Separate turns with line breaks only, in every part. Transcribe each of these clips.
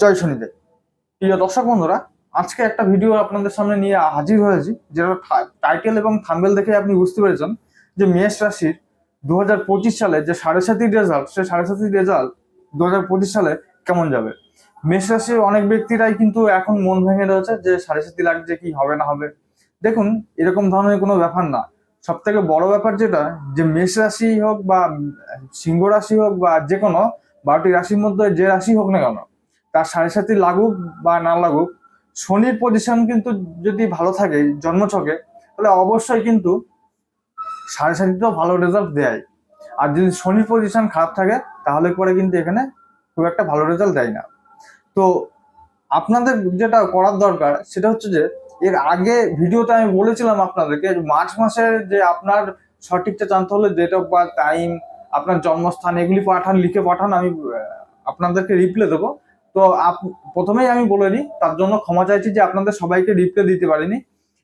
জয় শনিদেব। প্রিয় দর্শক বন্ধুরা, আজকে একটা ভিডিও আপনাদের সামনে নিয়ে হাজির হয়েছি, যেটা টাইটেল এবং থাম্বনেল দেখে আপনি বুঝতে পেরেছেন যে মেষ রাশির 2025 সালে যে সাড়ে সাতির রেজাল্ট, সেই সাড়ে সাতির রেজাল্ট 2025 সালে কেমন যাবে। মেষ রাশির অনেক ব্যক্তিরাই কিন্তু এখন মন ভেঙে রয়েছে যে সাড়ে সাতি লাগছে, কি হবে না হবে। দেখুন, এরকম ধরনের কোনো ব্যাপার না। সব থেকে বড় ব্যাপার যেটা, যে মেষ রাশি হোক বা সিংহ রাশি হোক বা যে কোনো 12টি রাশির মধ্যে যে রাশি হোক না কেন, তার সাড়ে সাতি লাগুক বা না লাগুক, শনির পজিশন কিন্তু যদি ভালো থাকে জন্মছকে, তাহলে অবশ্যই কিন্তু সাড়ে সাতিতেও ভালো রেজাল্ট দেয়। আর যদি শনির পজিশন খারাপ থাকে তাহলে পরে কিন্তু এখানে খুব একটা ভালো রেজাল্ট দেয় না। তো আপনাদের যেটা করার দরকার সেটা হচ্ছে যে, এর আগে ভিডিওতে আমি বলেছিলাম আপনাদেরকে মার্চ মাসের যে আপনার সঠিকটা জানতে হলে ডেট অফ বার্থ, টাইম, আপনার জন্মস্থান এগুলি পাঠান, লিখে পাঠান, আমি আপনাদেরকে রিপ্লাই দেবো। তো প্রথমেই আমি বলে নিই, তার জন্য ক্ষমা চাইছি যে আপনাদের সবাইকে রিপ্লাই দিতে পারিনি,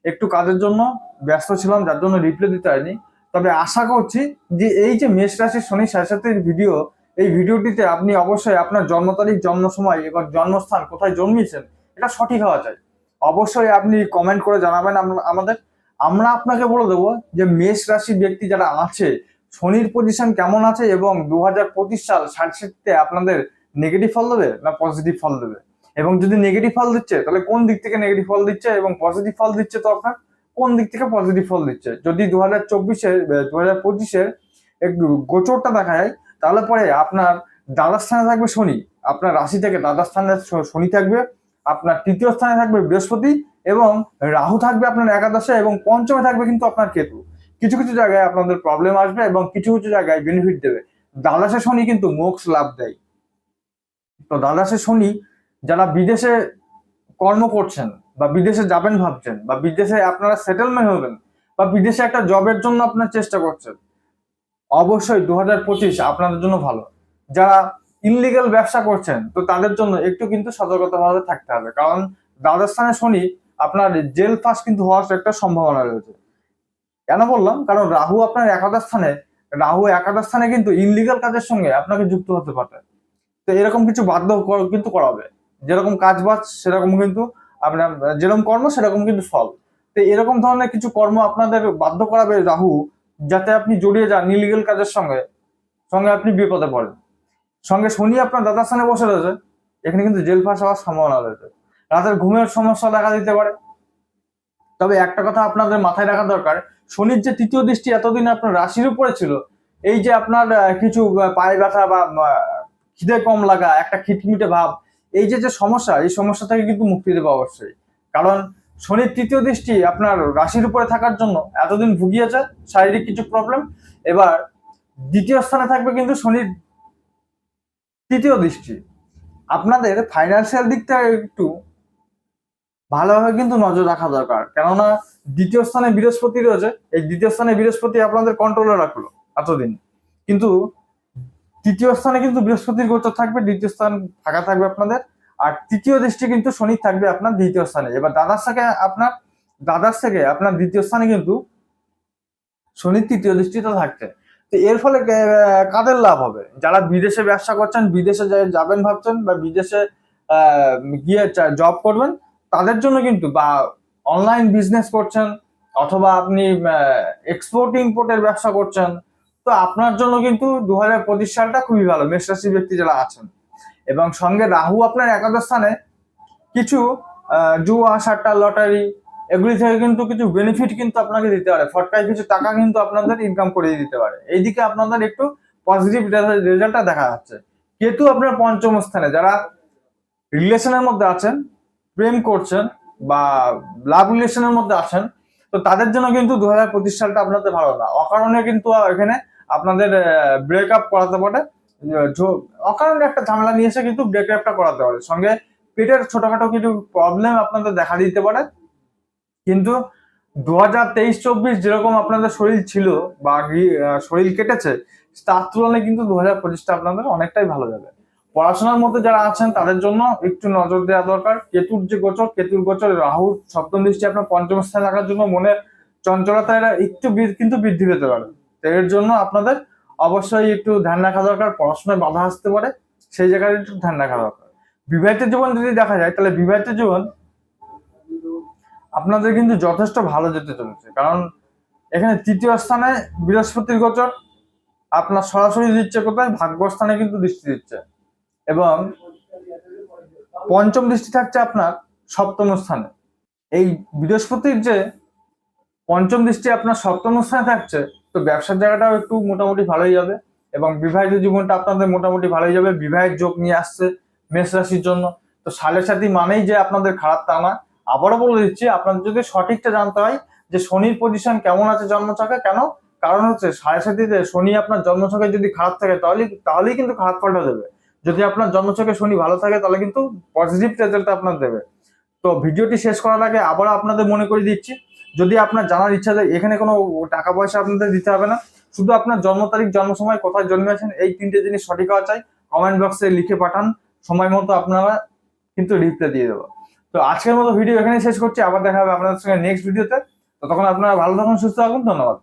একটু কাজের জন্য ব্যস্ত ছিলাম, যার জন্য রিপ্লাই দিতে পারিনি। তবে আশা করছি যে এই যে মেষ রাশির শনি সাড়ে সাতির ভিডিও, এই ভিডিওটিতে আপনি অবশ্যই আপনার জন্ম তারিখ, জন্ম সময় এবং জন্মস্থান, কোথায় জন্মেছেন, এটা সঠিক হওয়া চাই। অবশ্যই আপনি কমেন্ট করে জানাবেন আমাদের। আমরা আপনাকে বলে দেবো যে মেষ রাশির ব্যক্তি যারা আছে, শনির পজিশন কেমন আছে এবং 2025 সাল সাড়ে সাতিতে আপনাদের নেগেটিভ ফল দেবে না পজিটিভ ফল দেবে। এবং যদি নেগেটিভ ফল দিচ্ছে তাহলে কোন দিক থেকে নেগেটিভ ফল দিচ্ছে, এবং পজিটিভ ফল দিচ্ছে তো আপনার কোন দিক থেকে পজিটিভ ফল দিচ্ছে। যদি 2025-এর একটু গোচরটা দেখা যায়, তাহলে পরে আপনার দ্বাদশ স্থানে থাকবে শনি, আপনার রাশি থেকে দ্বাদশ স্থানে শনি থাকবে, আপনার তৃতীয় স্থানে থাকবে বৃহস্পতি, এবং রাহু থাকবে আপনার একাদশে, এবং পঞ্চমে থাকবে কিন্তু আপনার কেতু। কিছু কিছু জায়গায় আপনাদের প্রবলেম আসবে এবং কিছু কিছু জায়গায় বেনিফিট দেবে। দ্বাদশে শনি কিন্তু মোক্ষ লাভ দেয়। তো দ্বাদশে শনি যারা বিদেশে কর্ম করছেন বা বিদেশে যাবেন ভাবছেন, বা বিদেশে আপনারা সেটেলমেন্ট হবেন, বা বিদেশে একটা জবের জন্য আপনার চেষ্টা করছেন, অবশ্যই 2025 আপনাদের জন্য ভালো। যারা ইনলিগাল ব্যবসা করছেন, তো তাদের জন্য একটু কিন্তু সতর্কতাভাবে থাকতে হবে, কারণ দ্বাদশ স্থানে শনি আপনার জেল ফাঁস কিন্তু হওয়ার একটা সম্ভাবনা রয়েছে। কেন বললাম, কারণ রাহু আপনার একাদশ স্থানে, রাহু একাদশ স্থানে কিন্তু ইনলিগাল কাজের সঙ্গে আপনাকে যুক্ত হতে পারে। তো এরকম কিছু বাধ্য কিন্তু করাবে, যেরকম কাজ বাজ সেরকম কিন্তু আপনার, যেরকম কর্ম সেরকম কিন্তু ফল। তো এরকম ধরনের কিছু কর্ম আপনাদের বাধ্য করাবে রাহু, যাতে আপনি জড়িয়ে যান ইলিগাল কাজের সঙ্গে, সঙ্গে আপনি বিপদে পড়েন। সঙ্গে শনি আপনার দ্বাদশ স্থানে বসে রয়েছে, এখানে কিন্তু জেল ফাঁস হওয়ার সম্ভাবনা রয়েছে। রাতের ঘুমের সমস্যা দেখা দিতে পারে। তবে একটা কথা আপনাদের মাথায় রাখা দরকার, শনির যে তৃতীয় দৃষ্টি এতদিন আপনার রাশির উপরে ছিল, এই যে আপনার কিছু পায়ে ব্যথা বা খিদে কম লাগা, একটা খিটমিটে ভাব, এই যে যে সমস্যা, এই সমস্যা থেকে কিন্তু মুক্তি দেবে অবশ্যই। কারণ শনির তৃতীয় দৃষ্টি আপনার রাশির উপরে থাকার জন্য এতদিন ভুগিয়েছে শারীরিক কিছু প্রবলেম। এবার দ্বিতীয় স্থানে থাকবে কিন্তু শনির তৃতীয় দৃষ্টি। আপনাদের ফাইন্যান্সিয়াল দিকটা একটু ভালোভাবে কিন্তু নজর রাখা দরকার, কেননা দ্বিতীয় স্থানে বৃহস্পতি রয়েছে, এই দ্বিতীয় স্থানে বৃহস্পতি আপনাদের কন্ট্রোলে রাখলো এতদিন, কিন্তু তৃতীয় স্থানে কিন্তু বৃহস্পতির গোচর থাকবে, দ্বিতীয় স্থান ফাঁকা থাকবে আপনাদের। আর তৃতীয় দৃষ্টি কিন্তু শনি থাকবে আপনার দ্বিতীয় স্থানে। এবার দ্বাদশ থেকে আপনার দ্বিতীয় স্থানে কিন্তু শনির তৃতীয় দৃষ্টিটা থাকছে। তো এর ফলে কাদের লাভ হবে? যারা বিদেশে ব্যবসা করছেন, বিদেশে যাবেন ভাবছেন, বা বিদেশে গিয়ে জব করবেন, তাদের জন্য কিন্তু, বা অনলাইন বিজনেস করছেন, অথবা আপনি এক্সপোর্ট ইম্পোর্টের ব্যবসা করছেন, তো আপনার জন্য কিন্তু 2025 সালটা খুবই ভালো মেষ রাশি ব্যক্তি যারা আছেন। এবং সঙ্গে রাহু আপনার একাদশ স্থানে কিছু জুয়া, সাট্টা, লটারি এগুলি থেকে কিন্তু কিছু বেনিফিট কিন্তু আপনাকে দিতে পারে, ফটকায় কিছু টাকা কিন্তু আপনাদের ইনকাম করে দিতে পারে। এইদিকে আপনাদের একটু পজিটিভ রেজাল্টটা দেখা যাচ্ছে। কেতু আপনার পঞ্চম স্থানে, যারা রিলেশনের মধ্যে আছেন, প্রেম করছেন বা লাভ রিলেশনের মধ্যে আছেন, তো তাদের জন্য কিন্তু 2025 সালটা আপনাদের ভালো না। অকারণে কিন্তু এখানে আপনাদের ব্রেকআপ করাতে পারে, অকারণে একটা ঝামেলা নিয়ে এসে কিন্তু ব্রেকআপটা করাতে পারে। সঙ্গে পেটের ছোটখাটো কিছু প্রবলেম আপনাদের দেখা দিতে পারে। কিন্তু 2023-24 যেরকম আপনাদের শরীর ছিল বা শরীর কেটেছে, তার তুলনায় কিন্তু 2025টা আপনাদের অনেকটাই ভালো যাবে। পড়াশোনার মধ্যে যারা আছেন তাদের জন্য একটু নজর দেওয়া দরকার। কেতুর গোচর রাহুর সপ্তম দৃষ্টি আপনার পঞ্চম স্থানে থাকার জন্য মনে চঞ্চলতা একটু কিন্তু বৃদ্ধি পেতে পারে। এর জন্য আপনাদের অবশ্যই একটু ধ্যান রাখা দরকার। পড়াশোনায় বাধা আসতে পারে, সেই জায়গায় একটু ধ্যান রাখা দরকার। বিবাহিত জীবন যদি দেখা যায়, তাহলে বিবাহিত জীবন আপনাদের কিন্তু যথেষ্ট ভালো যেতে চলেছে। কারণ এখানে তৃতীয় স্থানে বৃহস্পতির গোচর আপনার সরাসরি দিচ্ছে কোথায়, ভাগ্যস্থানে কিন্তু দৃষ্টি দিচ্ছে, এবং পঞ্চম দৃষ্টি থাকছে আপনার সপ্তম স্থানে। এই বৃহস্পতির যে পঞ্চম দৃষ্টি আপনার সপ্তম স্থানে থাকছে, তো ব্যবসার জায়গাটাও একটু মোটামুটি ভালোই যাবে, এবং বিবাহিত জীবনটা আপনাদের মোটামুটি ভালোই যাবে। বিবাহের যোগ নিয়ে আসছে মেষ রাশির জন্য। তো সাড়ে সাথী মানেই যে আপনাদের খারাপ তা না। আবারও বলে দিচ্ছি, আপনাদের যদি সঠিকটা জানতে হয় যে শনির পজিশন কেমন আছে জন্মছকে, কেন কারণ হচ্ছে সাড়ে সাথীতে শনি আপনার জন্মছকে যদি খারাপ থাকে তাহলেই কিন্তু খারাপ ফলটা দেবে। যদি আপনার জন্মছকে শনি ভালো থাকে তাহলে কিন্তু পজিটিভ রেজাল্ট আপনার দেবে। তো ভিডিওটি শেষ করার আগে আবার আপনাদের মনে করে দিচ্ছি, যদি আপনার জানার ইচ্ছা যায়, এখানে কোনো টাকা পয়সা আপনাদের দিতে হবে না। শুধু আপনার জন্ম তারিখ, জন্ম সময়, কোথায় জন্মেছেন, এই তিনটে জিনিস সঠিক হওয়া চাই। কমেন্ট বক্সে লিখে পাঠান, সময় মতো আপনারা কিন্তু রিপ্লাই দিয়ে দেবো। তো আজকের মতো ভিডিও এখানে শেষ করছি, আবার দেখা হবে আপনাদের সঙ্গে নেক্সট ভিডিওতে। ততক্ষণ আপনারা ভালো থাকুন, সুস্থ থাকুন, ধন্যবাদ।